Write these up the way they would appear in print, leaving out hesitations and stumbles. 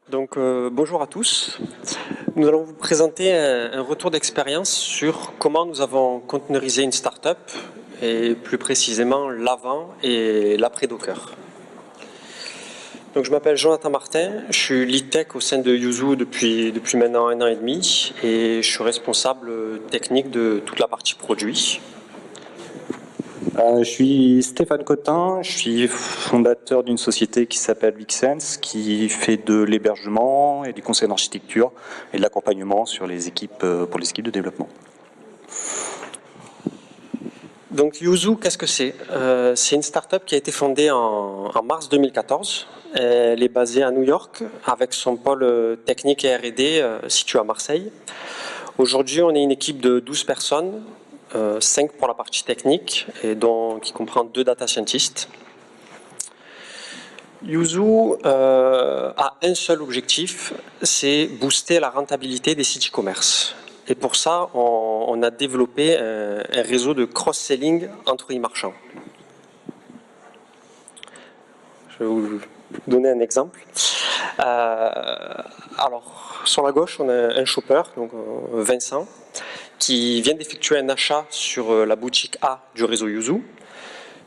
Bonjour à tous. Nous allons vous présenter un retour d'expérience sur comment nous avons containerisé une startup et plus précisément l'avant et l'après Docker. Donc, je m'appelle Jonathan Martin, je suis lead tech au sein de Yuzu depuis maintenant 1 an et demi et je suis responsable technique de toute la partie produit. Je suis Stéphane Cotin, je suis fondateur d'une société qui s'appelle Vixense, qui fait de l'hébergement et du conseil d'architecture et de l'accompagnement sur les équipes, pour les équipes de développement. Donc Yuzu, qu'est-ce que c'est? C'est une startup qui a été fondée en mars 2014. Elle est basée à New York avec son pôle technique et R&D situé à Marseille. Aujourd'hui, on est une équipe de 12 personnes. 5 pour la partie technique, et qui comprend 2 data scientists. Yuzu a un seul objectif, c'est booster la rentabilité des sites e-commerce. Et pour ça, on a développé un réseau de cross-selling entre e-marchands. Je vais vous donner un exemple. Alors, sur la gauche, on a un shopper, donc Vincent, qui vient d'effectuer un achat sur la boutique A du réseau Yuzu.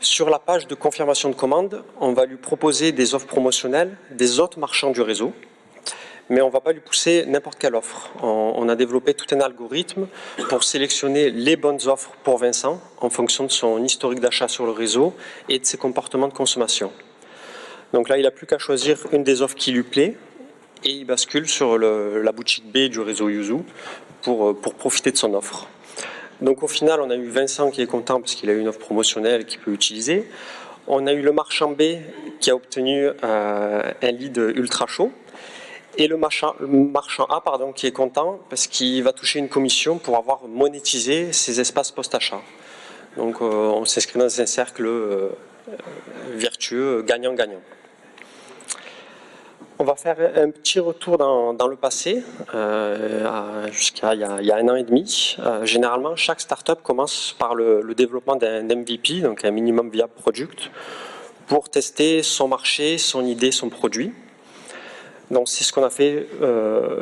Sur la page de confirmation de commande, on va lui proposer des offres promotionnelles des autres marchands du réseau, mais on ne va pas lui pousser n'importe quelle offre. On a développé tout un algorithme pour sélectionner les bonnes offres pour Vincent en fonction de son historique d'achat sur le réseau et de ses comportements de consommation. Donc là, il n'a plus qu'à choisir une des offres qui lui plaît et il bascule sur la boutique B du réseau Yuzu pour profiter de son offre. Donc au final, on a eu Vincent qui est content parce qu'il a eu une offre promotionnelle qu'il peut utiliser. On a eu le marchand B qui a obtenu un lead ultra chaud. Et le marchand A qui est content parce qu'il va toucher une commission pour avoir monétisé ses espaces post-achat. Donc on s'inscrit dans un cercle vertueux, gagnant-gagnant. On va faire un petit retour dans le passé, jusqu'à il y a 1 an et demi. Généralement, chaque startup commence par le développement d'un MVP, donc un minimum viable product, pour tester son marché, son idée, son produit. Donc c'est ce qu'on a fait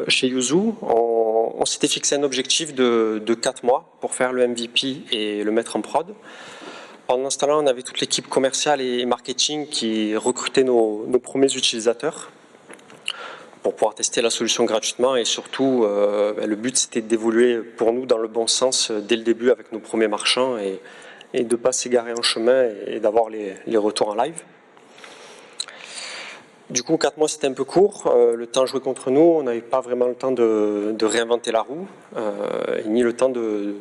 chez Yuzu. On s'était fixé un objectif de 4 mois pour faire le MVP et le mettre en prod. Pendant ce temps-là, on avait toute l'équipe commerciale et marketing qui recrutait nos premiers utilisateurs pour pouvoir tester la solution gratuitement et surtout le but c'était d'évoluer pour nous dans le bon sens dès le début avec nos premiers marchands et de ne pas s'égarer en chemin et d'avoir les retours en live. Du coup 4 mois c'était un peu court, le temps jouait contre nous, on n'avait pas vraiment le temps de réinventer la roue ni le temps de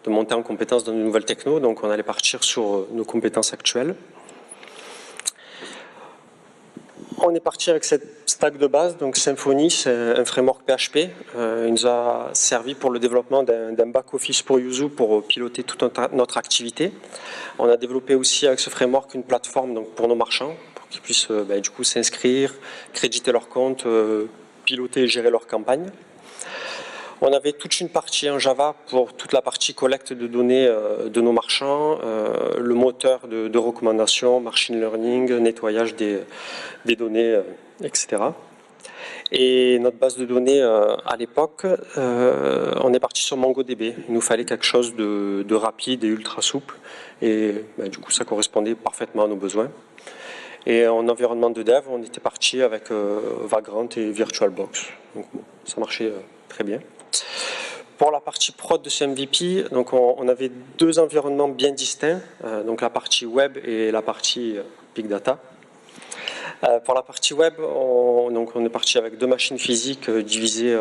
monter en compétence dans de nouvelles technos, donc on allait partir sur nos compétences actuelles. On est parti avec cette stack de base, donc Symfony, c'est un framework PHP. Il nous a servi pour le développement d'un back-office pour Yuzu pour piloter toute notre activité. On a développé aussi avec ce framework une plateforme donc, pour nos marchands, pour qu'ils puissent du coup s'inscrire, créditer leur compte, piloter et gérer leur campagne. On avait toute une partie en Java pour toute la partie collecte de données de nos marchands, le moteur de recommandation, machine learning, nettoyage des données, etc. Et notre base de données à l'époque, on est parti sur MongoDB. Il nous fallait quelque chose de rapide et ultra souple. Et du coup, ça correspondait parfaitement à nos besoins. Et en environnement de dev, on était parti avec Vagrant et VirtualBox. Donc, ça marchait très bien. Pour la partie prod de ce MVP, donc on avait 2 environnements bien distincts, donc la partie web et la partie big data. Pour la partie web, on est parti avec 2 machines physiques divisées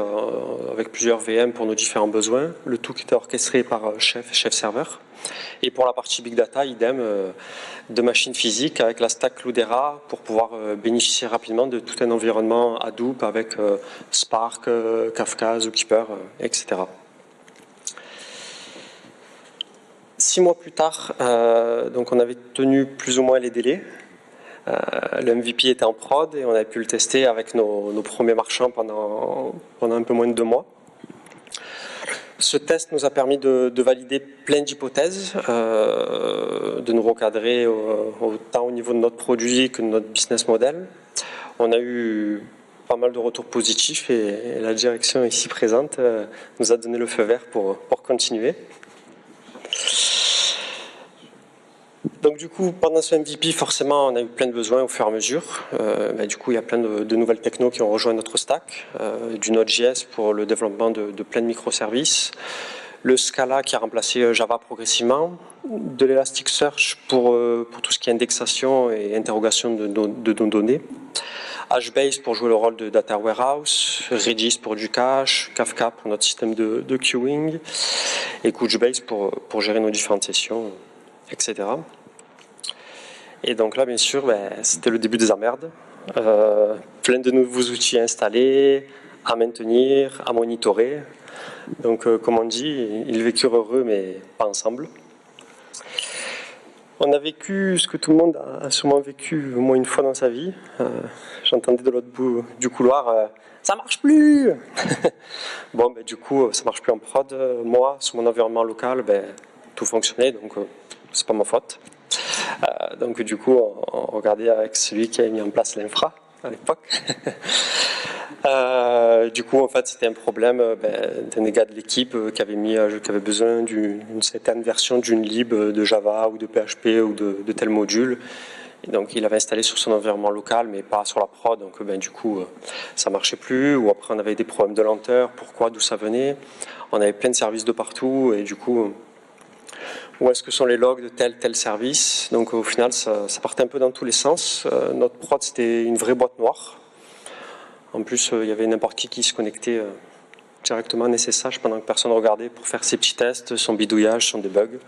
avec plusieurs VM pour nos différents besoins, le tout qui était orchestré par chef serveur. Et pour la partie big data, idem, 2 machines physiques avec la stack Cloudera pour pouvoir bénéficier rapidement de tout un environnement Hadoop avec Spark, Kafka, Zookeeper, etc. 6 mois plus tard, donc on avait tenu plus ou moins les délais. Le MVP était en prod et on avait pu le tester avec nos premiers marchands pendant un peu moins de 2 mois. Ce test nous a permis de valider plein d'hypothèses, de nous recadrer autant au niveau de notre produit que de notre business model. On a eu pas mal de retours positifs et la direction ici présente nous a donné le feu vert pour continuer. Donc du coup, pendant ce MVP, forcément, on a eu plein de besoins au fur et à mesure. Du coup, il y a plein de nouvelles technos qui ont rejoint notre stack, du Node.js pour le développement de plein de microservices, le Scala qui a remplacé Java progressivement, de l'Elasticsearch pour tout ce qui est indexation et interrogation de nos données, HBase pour jouer le rôle de data warehouse, Redis pour du cache, Kafka pour notre système de queuing, et Couchbase pour gérer nos différentes sessions, etc. Et donc là, bien sûr, c'était le début des emmerdes. Plein de nouveaux outils à installer, à maintenir, à monitorer. Donc, comme on dit, ils vécurent heureux, mais pas ensemble. On a vécu ce que tout le monde a sûrement vécu au moins une fois dans sa vie. J'entendais de l'autre bout du couloir, ça marche plus. Bon, du coup, ça marche plus en prod. Moi, sur mon environnement local, tout fonctionnait, donc c'est pas ma faute. Donc du coup, on regardait avec celui qui avait mis en place l'infra à l'époque. Du coup, en fait, c'était un problème d'un des gars de l'équipe qui avait besoin d'une certaine version d'une lib de Java ou de PHP ou de tel module. Et donc, il avait installé sur son environnement local, mais pas sur la prod. Donc, du coup, ça marchait plus. Ou après, on avait des problèmes de lenteur. Pourquoi? D'où ça venait? On avait plein de services de partout. Et du coup, où est-ce que sont les logs de tel service? Donc, au final, ça partait un peu dans tous les sens. Notre prod, c'était une vraie boîte noire. En plus, il y avait n'importe qui se connectait directement à SSH pendant que personne ne regardait pour faire ses petits tests, son bidouillage, son debug.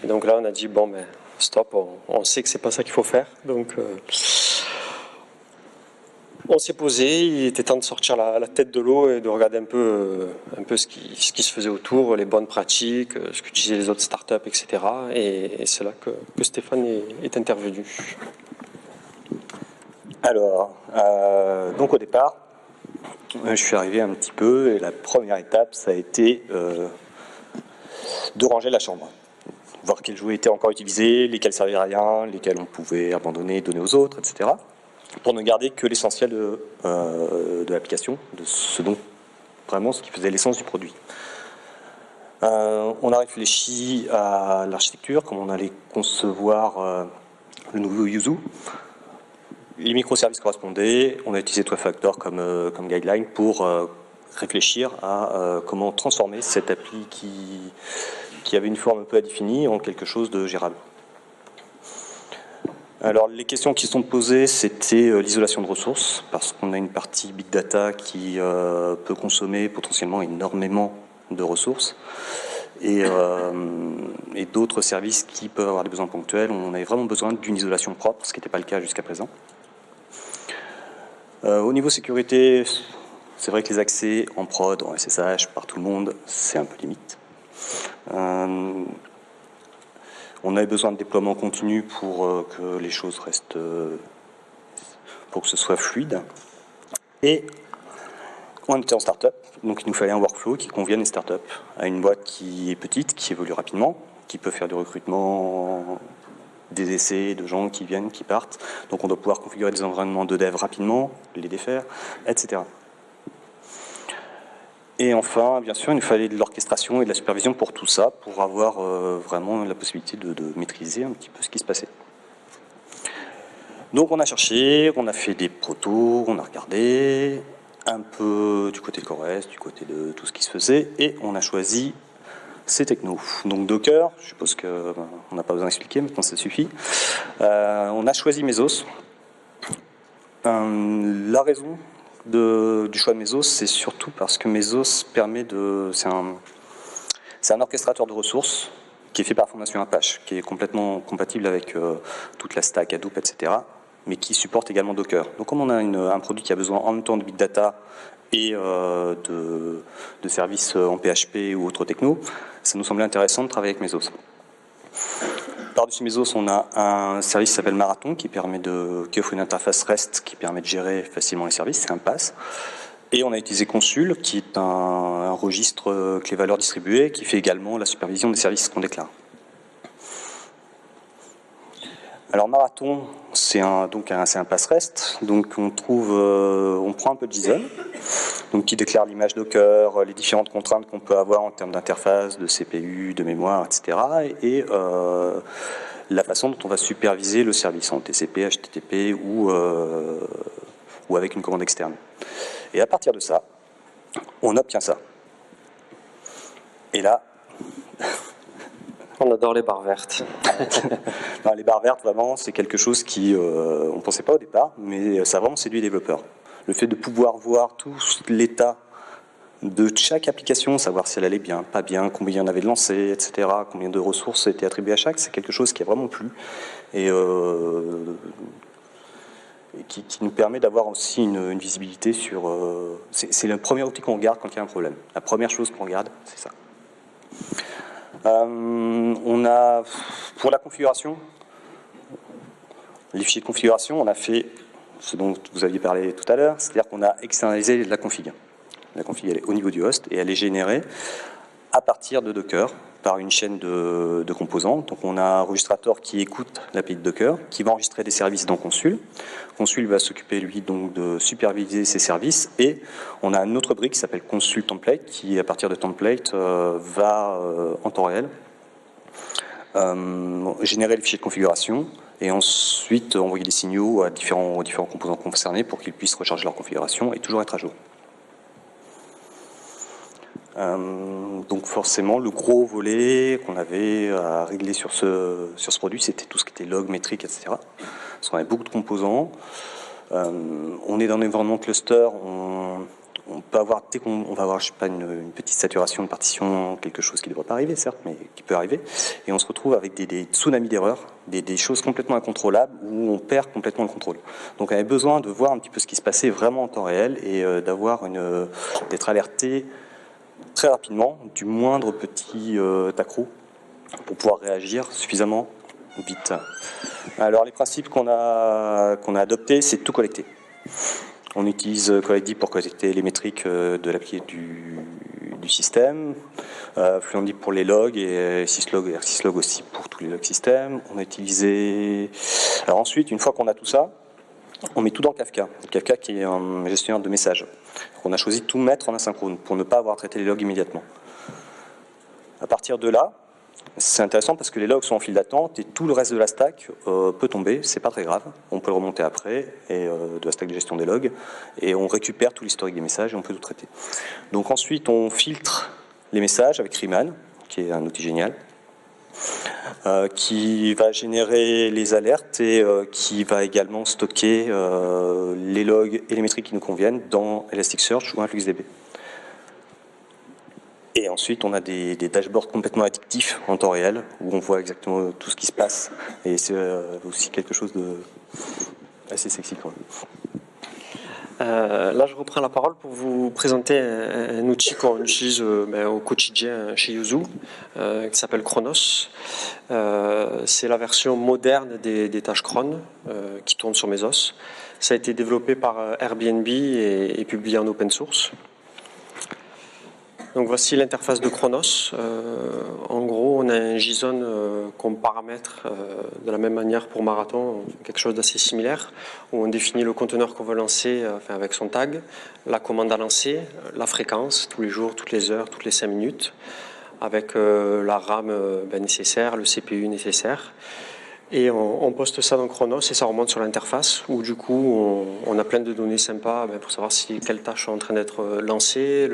Et donc là, on a dit, bon, stop, on sait que c'est pas ça qu'il faut faire. Donc, on s'est posé, il était temps de sortir la tête de l'eau et de regarder un peu ce qui se faisait autour, les bonnes pratiques, ce qu'utilisaient les autres startups, etc. Et c'est là que Stéphane est intervenu. Alors, donc au départ, je suis arrivé un petit peu et la première étape, ça a été de ranger la chambre. Voir quels jouets étaient encore utilisés, lesquels servaient à rien, lesquels on pouvait abandonner, donner aux autres, etc. Pour ne garder que l'essentiel de l'application, de ce dont vraiment ce qui faisait l'essence du produit. On a réfléchi à l'architecture, comment on allait concevoir le nouveau Yuzu. Les microservices correspondaient, on a utilisé TwelveFactor comme guideline pour réfléchir à comment transformer cette appli qui avait une forme un peu indéfinie en quelque chose de gérable. Alors les questions qui sont posées, c'était l'isolation de ressources, parce qu'on a une partie big data qui peut consommer potentiellement énormément de ressources, et d'autres services qui peuvent avoir des besoins ponctuels. On avait vraiment besoin d'une isolation propre, ce qui n'était pas le cas jusqu'à présent. Au niveau sécurité, c'est vrai que les accès en prod, en SSH, par tout le monde, c'est un peu limite. On avait besoin de déploiement continu pour que les choses restent, pour que ce soit fluide. Et on était en start-up, donc il nous fallait un workflow qui convienne à une start-up, à une boîte qui est petite, qui évolue rapidement, qui peut faire du recrutement, des essais de gens qui viennent, qui partent. Donc on doit pouvoir configurer des environnements de dev rapidement, les défaire, etc. Et enfin, bien sûr, il nous fallait de l'orchestration et de la supervision pour tout ça, pour avoir vraiment la possibilité de maîtriser un petit peu ce qui se passait. Donc on a cherché, on a fait des protos, on a regardé un peu du côté de CoreOS, du côté de tout ce qui se faisait, et on a choisi ces technos. Donc Docker, je suppose qu'on n'a pas besoin d'expliquer, maintenant ça suffit. On a choisi Mesos. La raison du choix de Mesos, c'est surtout parce que Mesos permet de... C'est un orchestrateur de ressources qui est fait par Fondation Apache, qui est complètement compatible avec toute la stack Hadoop, etc., mais qui supporte également Docker. Donc comme on a un produit qui a besoin en même temps de big data et de services en PHP ou autres techno, ça nous semblait intéressant de travailler avec Mesos. Par-dessus Mesos, on a un service qui s'appelle Marathon qui offre une interface REST qui permet de gérer facilement les services, c'est un PaaS. Et on a utilisé Consul, qui est un registre clé-valeur distribué, qui fait également la supervision des services qu'on déclare. Alors Marathon, c'est un passe-rest, donc on prend un peu de JSON, donc qui déclare l'image Docker, les différentes contraintes qu'on peut avoir en termes d'interface, de CPU, de mémoire, etc. Et la façon dont on va superviser le service en TCP, HTTP ou avec une commande externe. Et à partir de ça, on obtient ça. Et là... On adore les barres vertes. Non, les barres vertes, vraiment, c'est quelque chose qui, on ne pensait pas au départ, mais ça a vraiment séduit les développeurs. Le fait de pouvoir voir tout l'état de chaque application, savoir si elle allait bien, pas bien, combien il y en avait de lancés, etc., combien de ressources étaient attribuées à chaque, c'est quelque chose qui a vraiment plu. Et qui nous permet d'avoir aussi une visibilité sur... c'est le premier outil qu'on regarde quand il y a un problème. La première chose qu'on regarde, c'est ça. On a, pour la configuration, les fichiers de configuration, on a fait ce dont vous aviez parlé tout à l'heure, c'est-à-dire qu'on a externalisé la config. La config, elle est au niveau du host et elle est générée à partir de Docker par une chaîne de composants. Donc on a un enregistrateur qui écoute l'API de Docker, qui va enregistrer des services dans Consul. Consul va s'occuper, lui, donc de superviser ces services. Et on a une autre brique qui s'appelle Consul Template, qui, à partir de Template, va, en temps réel, générer les fichiers de configuration et ensuite envoyer des signaux à différents composants concernés pour qu'ils puissent recharger leur configuration et toujours être à jour. Donc forcément, le gros volet qu'on avait à régler sur ce produit, c'était tout ce qui était log, métrique, etc. Parce qu'on avait beaucoup de composants. On est dans un environnement cluster, on peut avoir, dès qu'on va avoir, je sais pas, une petite saturation de partition, quelque chose qui ne devrait pas arriver, certes, mais qui peut arriver, et on se retrouve avec des tsunamis d'erreurs, des choses complètement incontrôlables, où on perd complètement le contrôle. Donc on avait besoin de voir un petit peu ce qui se passait vraiment en temps réel, et d'être alerté très rapidement du moindre petit accroc pour pouvoir réagir suffisamment vite. Alors les principes qu'on a adoptés, c'est tout collecter. On utilise CollectDeep pour collecter les métriques de l'API du système, FluentDeep pour les logs et syslog et rsyslog aussi pour tous les logs système. On a utilisé... Alors ensuite, une fois qu'on a tout ça, on met tout dans Kafka. Kafka qui est un gestionnaire de messages. On a choisi de tout mettre en asynchrone pour ne pas avoir traité les logs immédiatement. À partir de là, c'est intéressant parce que les logs sont en file d'attente et tout le reste de la stack peut tomber, c'est pas très grave. On peut le remonter après, et de la stack de gestion des logs, et on récupère tout l'historique des messages et on peut tout traiter. Donc ensuite, on filtre les messages avec Riemann, qui est un outil génial, qui va générer les alertes et qui va également stocker les logs et les métriques qui nous conviennent dans Elasticsearch ou InfluxDB. Et ensuite, on a des dashboards complètement addictifs en temps réel, où on voit exactement tout ce qui se passe. Et c'est aussi quelque chose de assez sexy quand même. Là, je reprends la parole pour vous présenter un outil qu'on utilise au quotidien chez Yuzu, qui s'appelle Chronos. C'est la version moderne des tâches cron qui tournent sur Mesos. Ça a été développé par Airbnb et publié en open source. Donc voici l'interface de Chronos. En gros, on a un JSON qu'on paramètre de la même manière pour Marathon, quelque chose d'assez similaire, où on définit le conteneur qu'on veut lancer avec son tag, la commande à lancer, la fréquence, tous les jours, toutes les heures, toutes les 5 minutes, avec la RAM nécessaire, le CPU nécessaire. Et on poste ça dans Chronos et ça remonte sur l'interface où du coup on a plein de données sympas pour savoir si quelles tâches sont en train d'être lancées,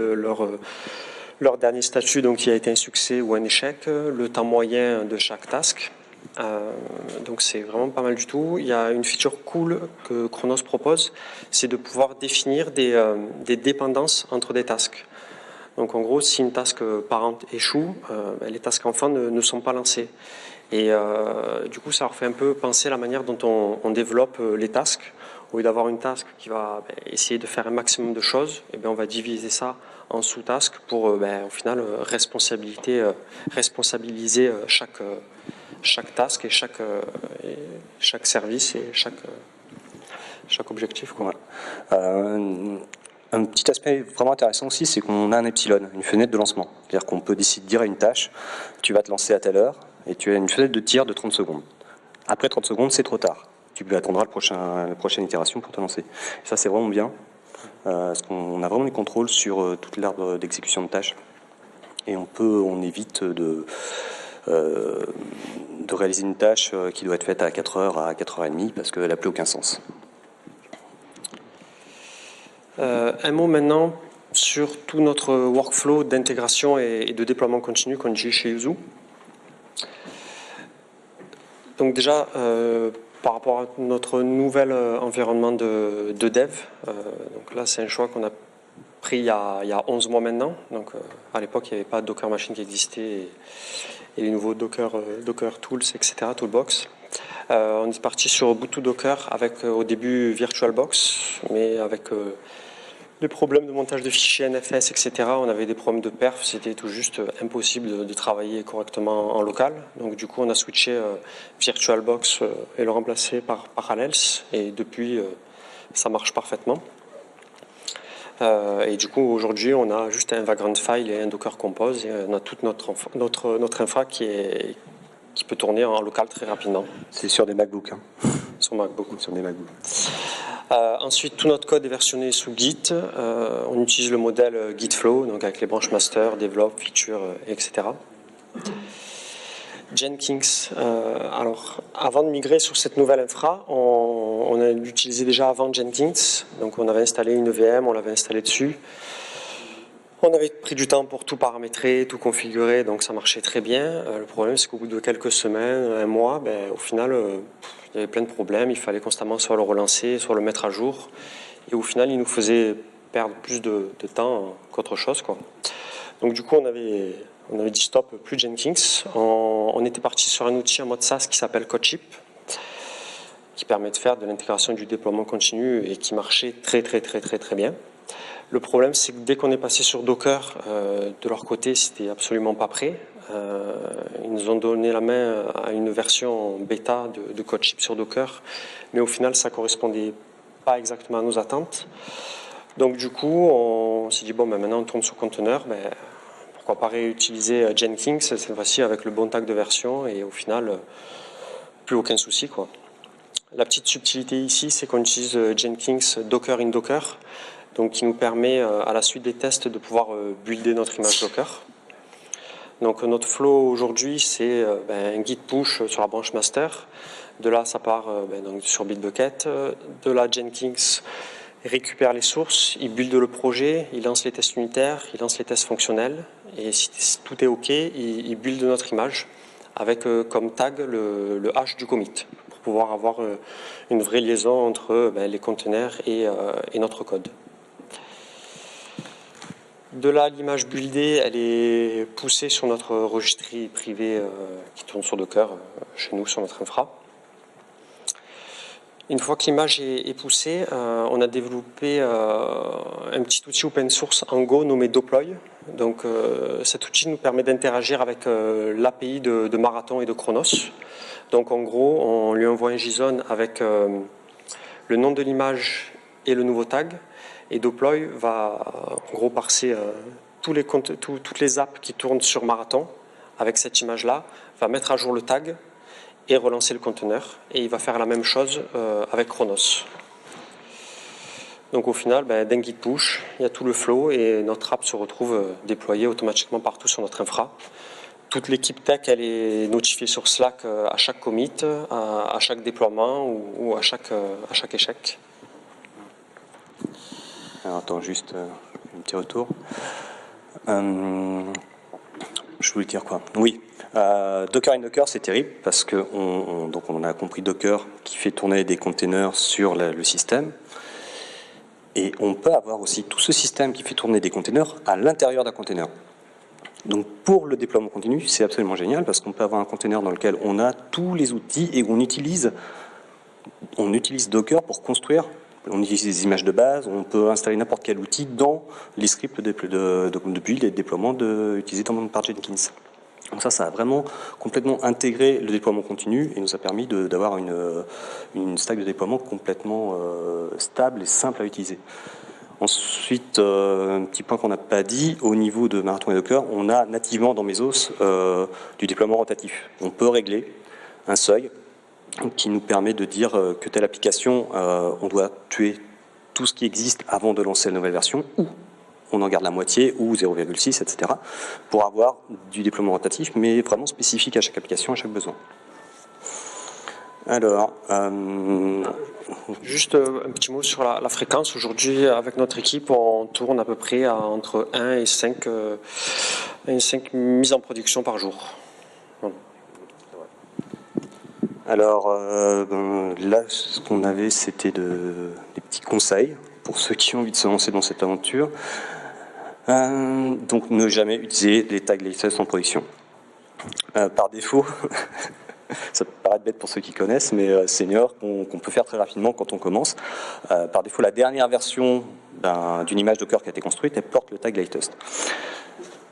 leur dernier statut, donc qui a été un succès ou un échec, le temps moyen de chaque task. Donc c'est vraiment pas mal du tout. Il y a une feature cool que Chronos propose, c'est de pouvoir définir des dépendances entre des tasks. Donc en gros, si une task parente échoue, les tasks enfants ne sont pas lancés. Et du coup, ça leur fait un peu penser à la manière dont on développe les tasks. Au lieu d'avoir une task qui va essayer de faire un maximum de choses, et on va diviser ça en sous-tasks pour au final responsabiliser chaque task et chaque service et chaque objectif. Quoi. Un petit aspect vraiment intéressant aussi, c'est qu'on a un epsilon, une fenêtre de lancement. C'est-à-dire qu'on peut décider de dire à une tâche, tu vas te lancer à telle heure, et tu as une fenêtre de tir de 30 secondes. Après 30 secondes, c'est trop tard. Tu attendras la prochaine itération pour te lancer. Et ça, c'est vraiment bien, parce qu'on a vraiment du contrôle sur toute l'arbre d'exécution de tâches. Et on évite de réaliser une tâche qui doit être faite à 4h, à 4h30, parce qu'elle n'a plus aucun sens. Un mot maintenant sur tout notre workflow d'intégration et de déploiement continu qu'on utilise chez Yuzu. Donc déjà, par rapport à notre nouvel environnement de dev, donc là c'est un choix qu'on a pris il y a 11 mois maintenant. Donc à l'époque il n'y avait pas de Docker Machine qui existait et les nouveaux Docker Tools, etc., Toolbox. On est parti sur Ubuntu Docker avec au début VirtualBox, mais avec des problèmes de montage de fichiers NFS, etc. On avait des problèmes de perf, c'était tout juste impossible de travailler correctement en local. Donc du coup, on a switché VirtualBox et le remplacé par Parallels. Et depuis, ça marche parfaitement. Et du coup, aujourd'hui, on a juste un Vagrant File et un Docker Compose. Et on a toute notre infra qui peut tourner en local très rapidement. C'est sur des MacBooks. Hein. Sur MacBook. Sur des MacBooks. Ensuite, tout notre code est versionné sous Git. On utilise le modèle Gitflow, donc avec les branches master, develop, feature, etc. Jenkins. Alors, avant de migrer sur cette nouvelle infra, on a utilisé déjà avant Jenkins. Donc, on avait installé une VM, on l'avait installé dessus. On avait pris du temps pour tout paramétrer, tout configurer, donc ça marchait très bien. Le problème, c'est qu'au bout de quelques semaines, un mois, au final, il y avait plein de problèmes. Il fallait constamment soit le relancer, soit le mettre à jour. Et au final, il nous faisait perdre plus de temps qu'autre chose, quoi. Donc du coup, on avait dit stop, plus Jenkins. On était parti sur un outil en mode SaaS qui s'appelle CodeShip, qui permet de faire de l'intégration du déploiement continu et qui marchait très bien. Le problème, c'est que dès qu'on est passé sur Docker, de leur côté, c'était absolument pas prêt. Ils nous ont donné la main à une version bêta de CodeShip sur Docker, mais au final, ça correspondait pas exactement à nos attentes. Donc du coup, on s'est dit, bon, maintenant on tourne sur conteneur, pourquoi pas réutiliser Jenkins, cette fois-ci avec le bon tag de version, et au final, plus aucun souci, quoi. La petite subtilité ici, c'est qu'on utilise Jenkins Docker in Docker, donc qui nous permet à la suite des tests de pouvoir builder notre image Docker. Donc notre flow aujourd'hui, c'est un git push sur la branche master. De là, ça part donc sur Bitbucket. De là, Jenkins récupère les sources, il build le projet, il lance les tests unitaires, il lance les tests fonctionnels. Et si tout est OK, il build notre image avec comme tag le hash du commit pour pouvoir avoir une vraie liaison entre les conteneurs et notre code. De là, l'image buildée, elle est poussée sur notre registry privée qui tourne sur Docker, chez nous, sur notre infra. Une fois que l'image est poussée, on a développé un petit outil open source en Go nommé Deploy. Donc, cet outil nous permet d'interagir avec l'API de Marathon et de Chronos. Donc, en gros, on lui envoie un JSON avec le nom de l'image et le nouveau tag. Et Deploy va en gros parser toutes les apps qui tournent sur Marathon avec cette image-là, va mettre à jour le tag et relancer le conteneur. Et il va faire la même chose avec Chronos. Donc au final, d'un git push, il y a tout le flow et notre app se retrouve déployée automatiquement partout sur notre infra. Toute l'équipe tech, elle est notifiée sur Slack à chaque commit, à chaque déploiement ou à chaque échec. Alors attends, juste un petit retour. Je voulais dire quoi? Oui, Docker in Docker, c'est terrible parce que donc on a compris Docker qui fait tourner des containers sur le système. Et on peut avoir aussi tout ce système qui fait tourner des containers à l'intérieur d'un container. Donc pour le déploiement continu, c'est absolument génial parce qu'on peut avoir un container dans lequel on a tous les outils et on utilise Docker pour construire. On utilise des images de base, on peut installer n'importe quel outil dans les scripts de build et de déploiement utilisés par Jenkins. Donc ça a vraiment complètement intégré le déploiement continu et nous a permis d'avoir une stack de déploiement complètement stable et simple à utiliser. Ensuite, un petit point qu'on n'a pas dit, au niveau de Marathon et Docker, on a nativement dans Mesos du déploiement rotatif. On peut régler un seuil qui nous permet de dire que telle application, on doit tuer tout ce qui existe avant de lancer la nouvelle version, ou on en garde la moitié, ou 0,6, etc., pour avoir du déploiement rotatif, mais vraiment spécifique à chaque application, à chaque besoin. Alors, juste un petit mot sur la fréquence. Aujourd'hui, avec notre équipe, on tourne à peu près à entre 1 et 5 mises en production par jour. Voilà. Alors, là, ce qu'on avait, c'était des petits conseils pour ceux qui ont envie de se lancer dans cette aventure. Donc, ne jamais utiliser les tags latest en production. Par défaut, ça peut paraître bête pour ceux qui connaissent, mais c'est une erreur qu'on peut faire très rapidement quand on commence. Par défaut, la dernière version d'une image Docker qui a été construite, elle porte le tag latest.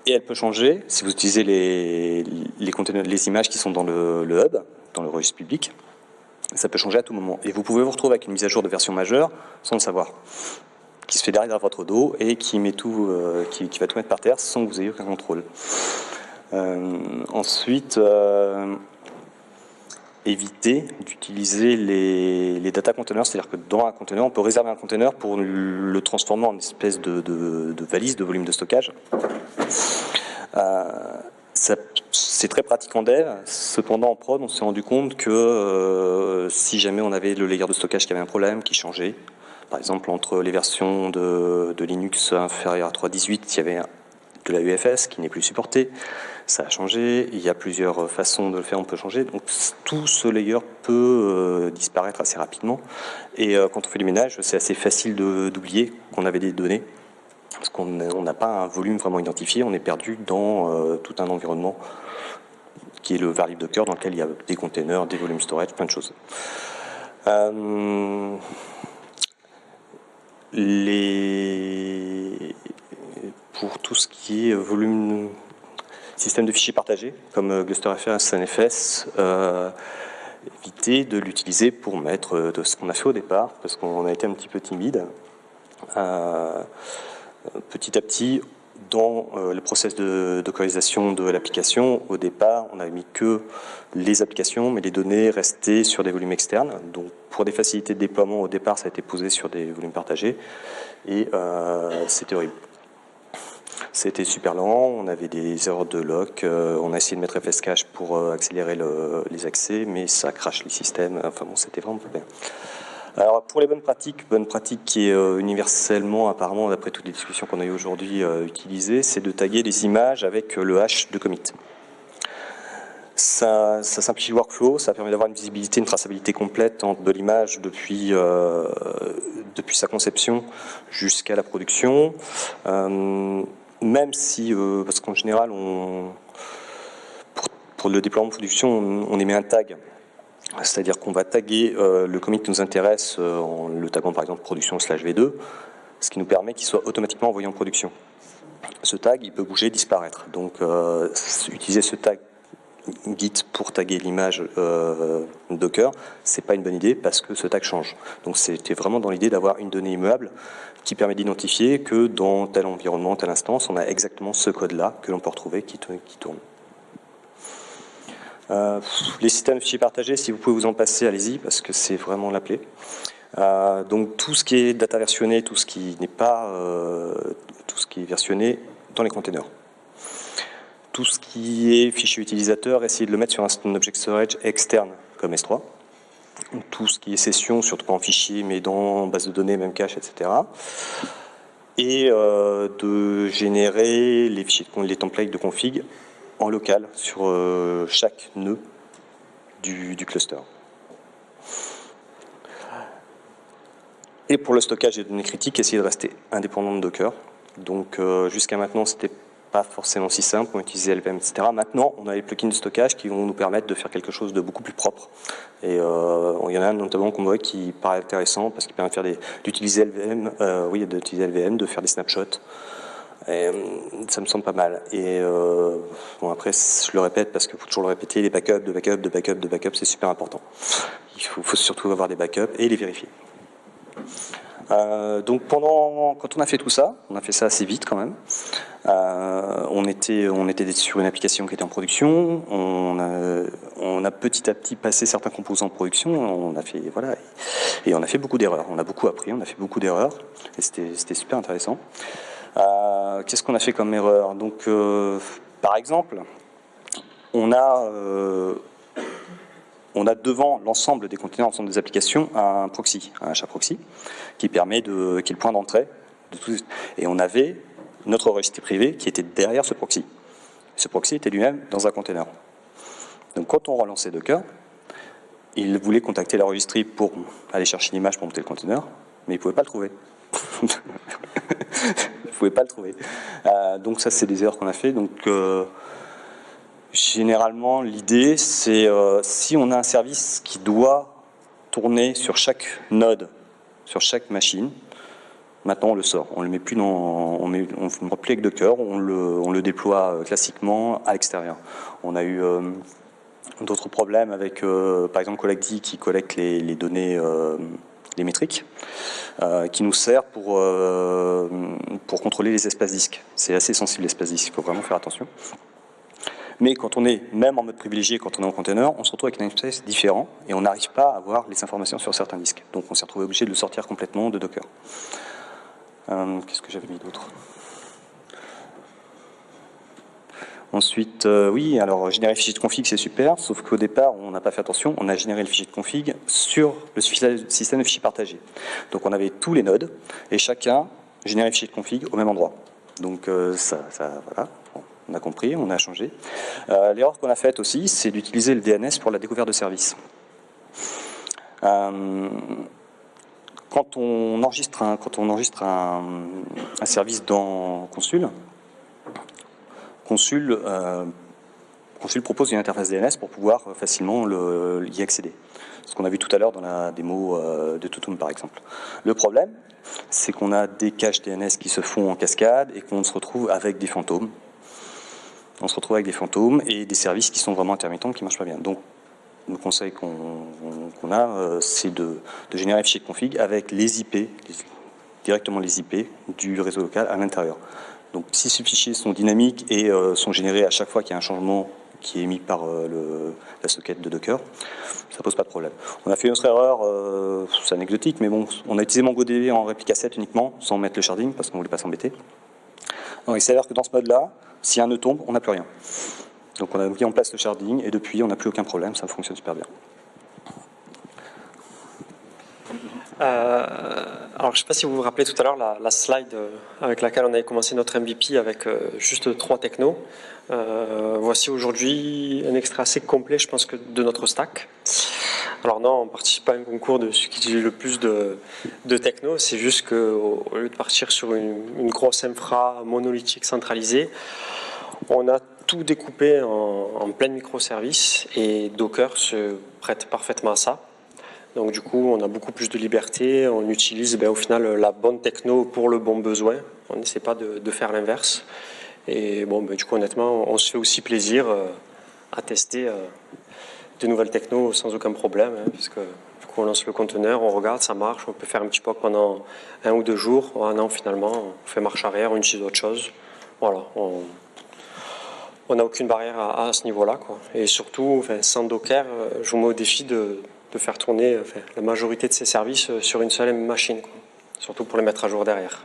Et elle peut changer si vous utilisez les images qui sont dans le hub, dans le registre public. Ça peut changer à tout moment. Et vous pouvez vous retrouver avec une mise à jour de version majeure sans le savoir, qui se fait derrière votre dos et qui va tout mettre par terre sans que vous ayez aucun contrôle. Ensuite, éviter d'utiliser les data containers, c'est-à-dire que dans un container, on peut réserver un container pour le transformer en une espèce de valise de volume de stockage. C'est très pratique en dev, cependant en prod, on s'est rendu compte que si jamais on avait le layer de stockage qui avait un problème, qui changeait, par exemple entre les versions de Linux inférieures à 3.18, il y avait de la UFS qui n'est plus supportée, ça a changé, il y a plusieurs façons de le faire, on peut changer, donc tout ce layer peut disparaître assez rapidement, et quand on fait du ménage, c'est assez facile d'oublier qu'on avait des données, parce qu'on n'a pas un volume vraiment identifié, on est perdu dans tout un environnement qui est le variable Docker dans lequel il y a des containers, des volumes storage, plein de choses. Pour tout ce qui est volume, système de fichiers partagés, comme GlusterFS, SNFS, éviter de l'utiliser pour mettre de ce qu'on a fait au départ, parce qu'on a été un petit peu timide. Petit à petit, dans le process de dockerisation de l'application, au départ, on n'avait mis que les applications, mais les données restaient sur des volumes externes. Donc, pour des facilités de déploiement, au départ, ça a été posé sur des volumes partagés, et c'était horrible. C'était super lent, on avait des erreurs de lock, on a essayé de mettre FSCache pour accélérer les accès, mais ça crache les systèmes, enfin bon, c'était vraiment pas bien. Alors pour les bonnes pratiques qui est universellement, apparemment, d'après toutes les discussions qu'on a eues aujourd'hui, utilisée, c'est de taguer les images avec le hash de commit. Ça simplifie le workflow, ça permet d'avoir une visibilité, une traçabilité complète de l'image depuis sa conception jusqu'à la production. Même si, parce qu'en général, pour le déploiement de production, on émet un tag. C'est-à-dire qu'on va taguer le commit qui nous intéresse en le taguant par exemple production/v2, ce qui nous permet qu'il soit automatiquement envoyé en production. Ce tag, il peut bouger, disparaître. Donc, utiliser ce tag Git pour taguer l'image Docker, c'est pas une bonne idée parce que ce tag change. Donc, c'était vraiment dans l'idée d'avoir une donnée immuable qui permet d'identifier que dans tel environnement, telle instance, on a exactement ce code-là que l'on peut retrouver qui tourne. Les systèmes de fichiers partagés, si vous pouvez vous en passer, allez-y, parce que c'est vraiment la plaie. Donc tout ce qui est data versionné, tout ce qui n'est pas, tout ce qui est versionné dans les containers. Tout ce qui est fichier utilisateur, essayez de le mettre sur un object storage externe, comme S3. Tout ce qui est session, surtout pas en fichier, mais dans base de données, même cache, etc. Et de générer les fichiers, les templates de config en local sur chaque nœud du cluster. Et pour le stockage des données critiques, essayez de rester indépendant de Docker. Donc jusqu'à maintenant, c'était pas forcément si simple, on utilisait LVM, etc. Maintenant, on a les plugins de stockage qui vont nous permettre de faire quelque chose de beaucoup plus propre. Et il y en a un notamment qu'on voit qui paraît intéressant parce qu'il permet d'utiliser LVM, de faire des snapshots. Et, ça me semble pas mal. Et bon, après, je le répète parce qu'il faut toujours le répéter, les backups, de backup, c'est super important. Il faut surtout avoir des backups et les vérifier. Donc quand on a fait tout ça, on a fait ça assez vite quand même. On était sur une application qui était en production. On on a petit à petit passé certains composants en production, on a fait, voilà, et on a fait beaucoup d'erreurs. On a beaucoup appris, on a fait beaucoup d'erreurs, et c'était super intéressant. Qu'est-ce qu'on a fait comme erreur? Donc, par exemple, on a devant l'ensemble des conteneurs, l'ensemble des applications, un proxy, un HAProxy, qui est le point d'entrée de tout. Et on avait notre registre privé qui était derrière ce proxy. Ce proxy était lui-même dans un conteneur. Donc quand on relançait Docker, il voulait contacter la registry pour aller chercher l'image pour monter le conteneur, mais il ne pouvait pas le trouver. Il ne pouvait pas le trouver. Donc ça, c'est des erreurs qu'on a fait. Donc généralement, l'idée, c'est si on a un service qui doit tourner sur chaque node, sur chaque machine, maintenant on le sort. On le met plus on le replie avec Docker, on le déploie classiquement à l'extérieur. On a eu d'autres problèmes avec, par exemple, Collecti qui collecte les données, les métriques, qui nous sert pour contrôler les espaces disques. C'est assez sensible l'espace disque, il faut vraiment faire attention. Mais quand on est même en mode privilégié, quand on est en container, on se retrouve avec un namespace différent et on n'arrive pas à avoir les informations sur certains disques. Donc on s'est retrouvé obligé de le sortir complètement de Docker. Qu'est-ce que j'avais mis d'autre? Ensuite, oui, alors générer le fichier de config, c'est super, sauf qu'au départ, on n'a pas fait attention, on a généré le fichier de config sur le système de fichiers partagés. Donc on avait tous les nodes, et chacun générait le fichier de config au même endroit. Donc voilà, on a compris, on a changé. L'erreur qu'on a faite aussi, c'est d'utiliser le DNS pour la découverte de services. Quand on enregistre un service dans Consul, Consul propose une interface DNS pour pouvoir facilement y accéder. Ce qu'on a vu tout à l'heure dans la démo de Tutum par exemple. Le problème, c'est qu'on a des caches DNS qui se font en cascade et qu'on se retrouve avec des fantômes. On se retrouve avec des fantômes et des services qui sont vraiment intermittents, qui ne marchent pas bien. Donc, le conseil qu'on a, c'est de générer un fichier de config avec les IP, directement les IP du réseau local à l'intérieur. Donc si ces fichiers sont dynamiques et sont générés à chaque fois qu'il y a un changement qui est émis par la socket de Docker, ça pose pas de problème. On a fait une autre erreur, c'est anecdotique, mais bon, on a utilisé MongoDB en réplica 7 uniquement, sans mettre le sharding, parce qu'on ne voulait pas s'embêter. Donc il s'avère que dans ce mode-là, si un nœud tombe, on n'a plus rien. Donc on a mis en place le sharding, et depuis, on n'a plus aucun problème, ça fonctionne super bien. Alors, je ne sais pas si vous vous rappelez tout à l'heure la slide avec laquelle on avait commencé notre MVP avec juste 3 technos. Voici aujourd'hui un extrait assez complet, je pense, de notre stack. Alors non, on ne participe pas à un concours de celui qui utilise le plus de techno, c'est juste qu'au lieu de partir sur une grosse infra monolithique centralisée, on a tout découpé en plein microservices et Docker se prête parfaitement à ça. Donc du coup, on a beaucoup plus de liberté, on utilise au final la bonne techno pour le bon besoin, on n'essaie pas de faire l'inverse. Et bon, du coup, honnêtement, on se fait aussi plaisir à tester de nouvelles technos sans aucun problème, puisque du coup, on lance le conteneur, on regarde, ça marche, on peut faire un petit POC pendant 1 ou 2 jours. Non, finalement, on fait marche arrière, on utilise autre chose. Voilà, on n'a aucune barrière à ce niveau-là, quoi. Et surtout, sans Docker, je vous mets au défi de faire tourner la majorité de ces services sur une seule et même machine, quoi. Surtout pour les mettre à jour derrière.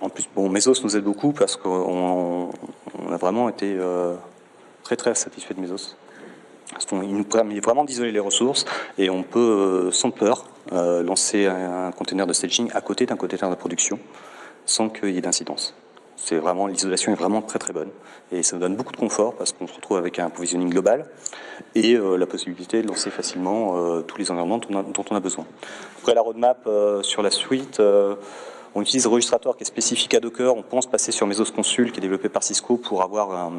En plus, bon, Mesos nous aide beaucoup parce qu'on a vraiment été très très satisfait de Mesos. Il nous permet vraiment d'isoler les ressources et on peut sans peur lancer un container de staging à côté d'un container de production sans qu'il y ait d'incidence. C'est vraiment, l'isolation est vraiment très très bonne et ça nous donne beaucoup de confort parce qu'on se retrouve avec un provisioning global et la possibilité de lancer facilement tous les environnements dont on a besoin. Après la roadmap sur la suite, on utilise Registrator qui est spécifique à Docker. On pense passer sur Mesos Consul qui est développé par Cisco pour avoir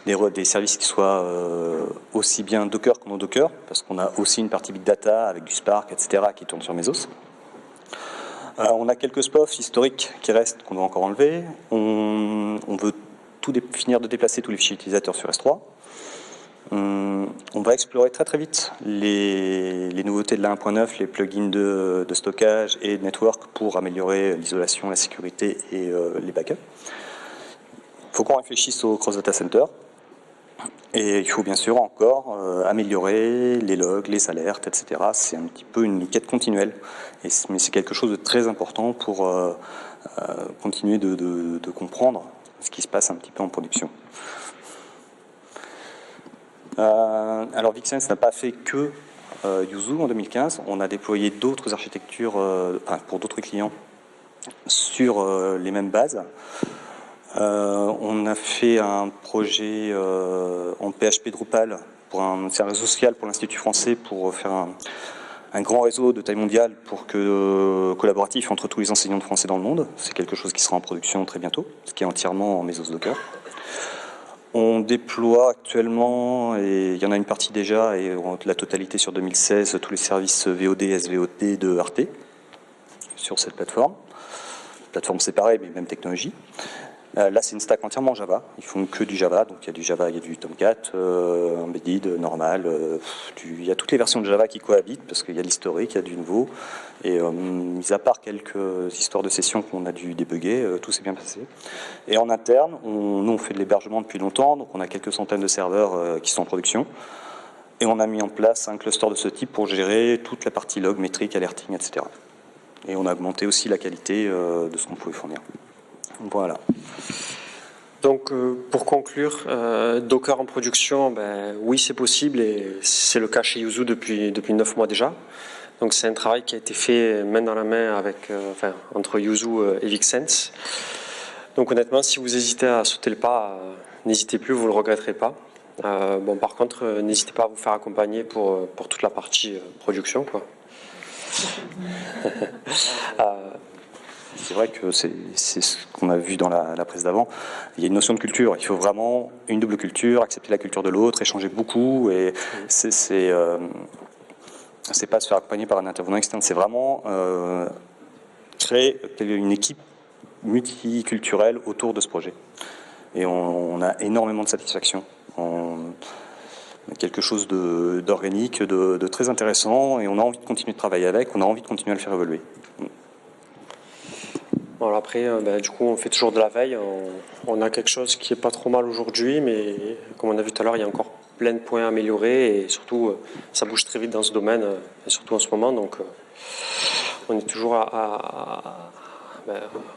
des services qui soient aussi bien Docker que non Docker, parce qu'on a aussi une partie Big Data avec du Spark, etc. qui tourne sur Mesos. On a quelques SPOF historiques qui restent, qu'on doit encore enlever. On veut finir de déplacer tous les fichiers utilisateurs sur S3. On va explorer très très vite les nouveautés de la 1.9, les plugins de stockage et de network pour améliorer l'isolation, la sécurité et les backups. faut qu'on réfléchisse au cross data center. Et il faut bien sûr encore améliorer les logs, les alertes, etc. C'est un petit peu une quête continuelle. Mais c'est quelque chose de très important pour continuer de comprendre ce qui se passe un petit peu en production. Alors Vixense n'a pas fait que Yuzu en 2015. On a déployé d'autres architectures pour d'autres clients sur les mêmes bases. On a fait un projet en PHP Drupal pour un réseau social pour l'Institut français pour faire un grand réseau de taille mondiale pour que collaboratif entre tous les enseignants de français dans le monde. C'est quelque chose qui sera en production très bientôt, ce qui est entièrement en Mesos Docker. On déploie actuellement, et il y en a une partie déjà, et la totalité sur 2016, tous les services VOD, SVOD de Arte sur cette plateforme. Plateforme séparée, mais même technologie. Là, c'est une stack entièrement Java. Ils font que du Java. Donc, il y a du Java, il y a du Tomcat, Embedded, normal. Il y a toutes les versions de Java qui cohabitent parce qu'il y a de l'historique, il y a du nouveau. Et mis à part quelques histoires de sessions qu'on a dû débugger, tout s'est bien passé. Et en interne, nous, on fait de l'hébergement depuis longtemps. Donc, on a quelques centaines de serveurs qui sont en production. Et on a mis en place un cluster de ce type pour gérer toute la partie log, métrique, alerting, etc. Et on a augmenté aussi la qualité de ce qu'on pouvait fournir. Voilà. Donc pour conclure, Docker en production, oui c'est possible et c'est le cas chez Yuzu depuis 9 mois déjà. Donc c'est un travail qui a été fait main dans la main entre Yuzu et Vixense. Donc honnêtement, si vous hésitez à sauter le pas, n'hésitez plus, vous ne le regretterez pas. Par contre, n'hésitez pas à vous faire accompagner pour toute la partie production, quoi. C'est vrai que c'est ce qu'on a vu dans la presse d'avant. Il y a une notion de culture. Il faut vraiment une double culture, accepter la culture de l'autre, échanger beaucoup. Et c'est pas se faire accompagner par un intervenant externe. C'est vraiment créer une équipe multiculturelle autour de ce projet. Et on a énormément de satisfaction. Quelque chose d'organique, de très intéressant. Et on a envie de continuer de travailler avec. On a envie de continuer à le faire évoluer. Alors après, du coup, on fait toujours de la veille. On a quelque chose qui est pas trop mal aujourd'hui, mais comme on a vu tout à l'heure, il y a encore plein de points à améliorer et surtout, ça bouge très vite dans ce domaine, et surtout en ce moment. Donc, on est toujours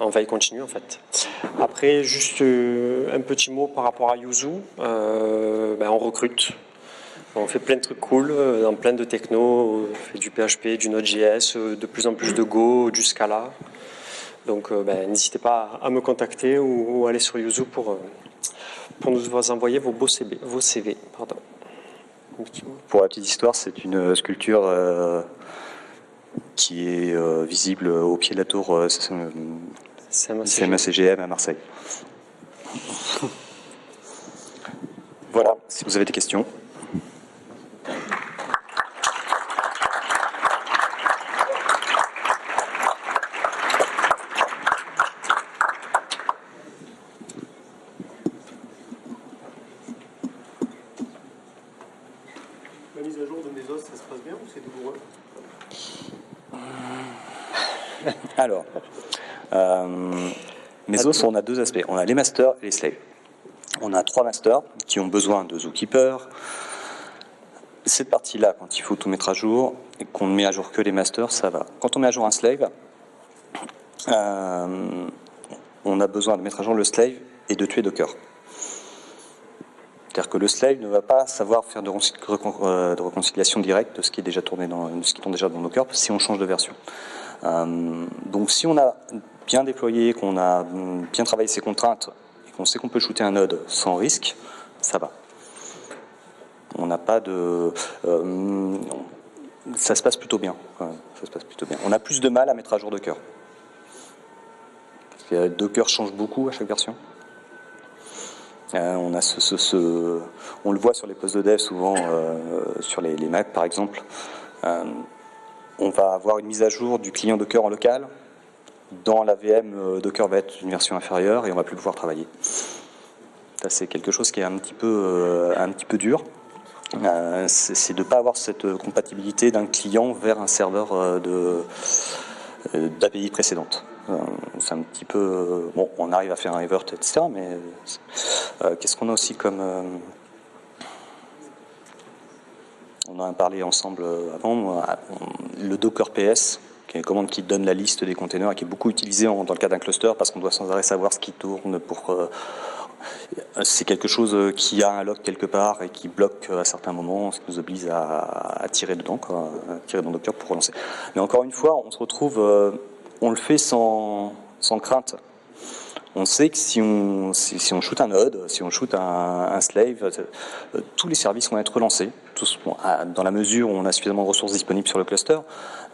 en veille continue en fait. Après, juste un petit mot par rapport à Yuzu. On recrute. On fait plein de trucs cool, dans plein de techno. On fait du PHP, du Node.js, de plus en plus de Go, du Scala. Donc n'hésitez pas à me contacter ou aller sur Yuzu pour nous envoyer vos CV. Pardon. Pour la petite histoire, c'est une sculpture qui est visible au pied de la tour CMA-CGM à Marseille. Voilà, si vous avez des questions. La mise à jour de Mesos, ça se passe bien ou c'est douloureux? Alors, Mesos, on a deux aspects. On a les masters et les slaves. On a 3 masters qui ont besoin de Zookeeper. Cette partie-là, quand il faut tout mettre à jour, et qu'on ne met à jour que les masters, ça va. Quand on met à jour un slave, on a besoin de mettre à jour le slave et de tuer Docker. C'est-à-dire que le slave ne va pas savoir faire de réconciliation directe de ce qui est déjà tourné de ce qui tourne déjà dans Docker si on change de version. Donc si on a bien déployé, qu'on a bien travaillé ses contraintes et qu'on sait qu'on peut shooter un node sans risque, ça va. On n'a pas de... ça se passe plutôt bien. Ça se passe plutôt bien. On a plus de mal à mettre à jour Docker. Parce que Docker change beaucoup à chaque version. On a on le voit sur les postes de dev souvent, sur les Mac par exemple. On va avoir une mise à jour du client Docker en local. Dans la VM, Docker va être une version inférieure et on va plus pouvoir travailler. Ça, c'est quelque chose qui est un petit peu dur. C'est de ne pas avoir cette compatibilité d'un client vers un serveur d'API précédente. c'est un petit peu... Bon, on arrive à faire un revert, etc. Mais qu'est-ce qu'on a aussi comme... on en a parlé ensemble avant, le Docker PS, qui est une commande qui donne la liste des containers et qui est beaucoup utilisée dans le cas d'un cluster parce qu'on doit sans arrêt savoir ce qui tourne pour... c'est quelque chose qui a un log quelque part et qui bloque à certains moments, ce qui nous oblige à tirer dedans, quoi, à tirer dans Docker pour relancer. Mais encore une fois, on se retrouve, on le fait sans crainte. On sait que si on shoot un node, si on shoot un slave, tous les services vont être relancés, tous, bon, dans la mesure où on a suffisamment de ressources disponibles sur le cluster,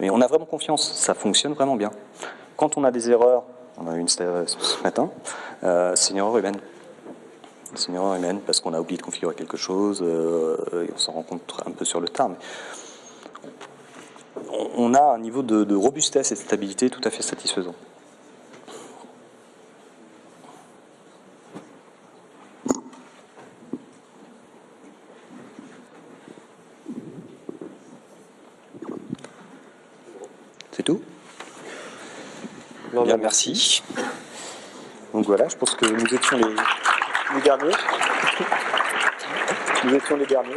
mais on a vraiment confiance, ça fonctionne vraiment bien. Quand on a des erreurs, on a eu une ce matin, c'est une erreur humaine. C'est une erreur humaine parce qu'on a oublié de configurer quelque chose, et on s'en rend compte un peu sur le tard, mais on a un niveau de robustesse et de stabilité tout à fait satisfaisant. C'est tout ? Bon, Bien, merci. Donc voilà, je pense que nous étions les derniers. Nous étions les derniers.